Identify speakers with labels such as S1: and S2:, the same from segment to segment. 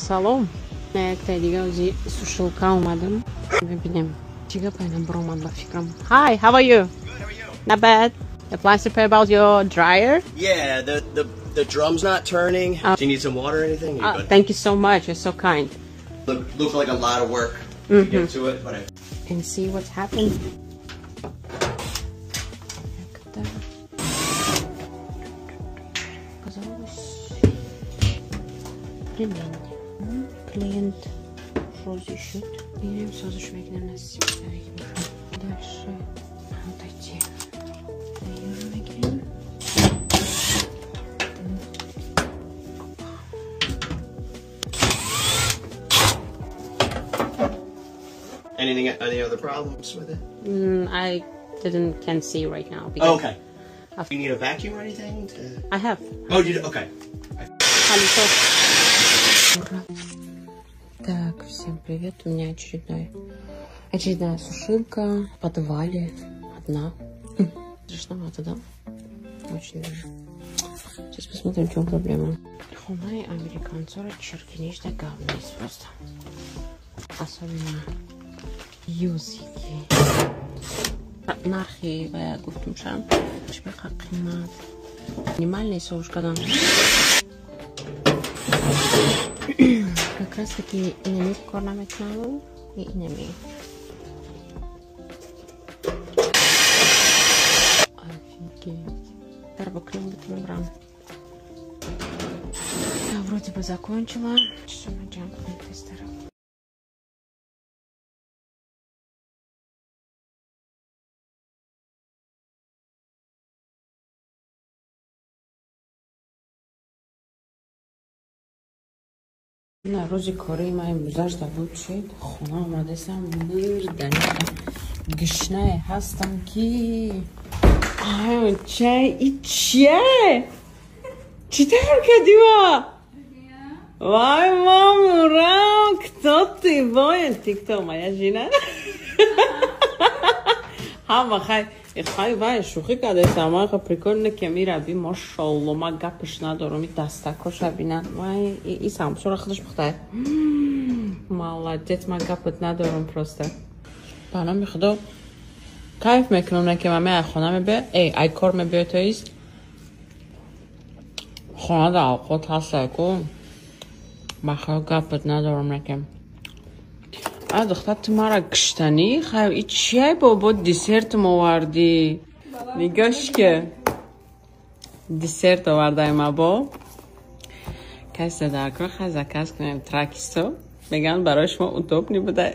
S1: Салом. Некоторые дигази сушилка умадам. Бибинем. Чига пайнам броман ба фикрам. Hi, how are you?
S2: Good, how are you?
S1: Not bad. The plans to pay about your dryer?
S2: Yeah, the drum's not turning. Do you need some water or anything? You're good.
S1: Thank you so much. You're so kind.
S2: Looks like a lot of work to get to it, but
S1: And see what's happened. Клиент разыщет. Берем сразу швейный носик. Дальше вот эти.
S2: Any other problems with it?
S1: I can't see right now.
S2: Oh, okay. Do you need a vacuum or anything?
S1: I have.
S2: Oh, you do? Okay.
S1: Так, всем привет. У меня очередная сушилка в подвале. Одна. Страшновато, да? Очень даже. Сейчас посмотрим, в чем проблема. Хунай американцора черкинишда говнис просто. Особенно юзики. Нахи я гуфтум шам. Шбеха қимат. Минимальный соус кадан. Как раз таки инеми корна метнал и инеми. Офигеть. Тарбоклин бетмембран. Я вроде бы закончила. Что мы делаем на тестерах? نه روزی کاری ما این گذشته بود شد خونه آمده سم بردن گشنه هستم که آیون چه چی تر کردی ما وای مامورم کتاتی وای تیک تو ما یه جینه هم خیلی وای شوخی کرده سما پریکورنه که میره بی ماشاءالله ما گپش ندارم این دستکاش ببینن وای این سامسور خودش بخته молодец ما گپت ندارم پروسته بالا میخدا کیف میکنم که من خونه به ای کار میبه تویست خونه در خود هسته کن بخیر گپت ندارم نکم دختر مرا گشتنی خیلی ای چیه بابا دیسرت موردی نگاش که دیسرت آورده ما با کسی در کار خزکست کنیم ترکیستو بگن برای شما اوتوب نبوده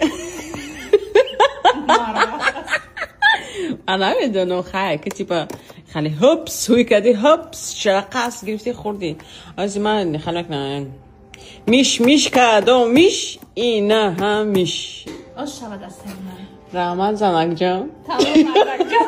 S1: من نمیدونم خیلی که تیپا خیلی هپس هوی کردی هپس شرقص گرفتی خوردی از من خیلی نکنم میش کردم میش اینه هم میش
S3: آشقا دست من
S1: رحمت زنک جان
S3: تمام مردک جان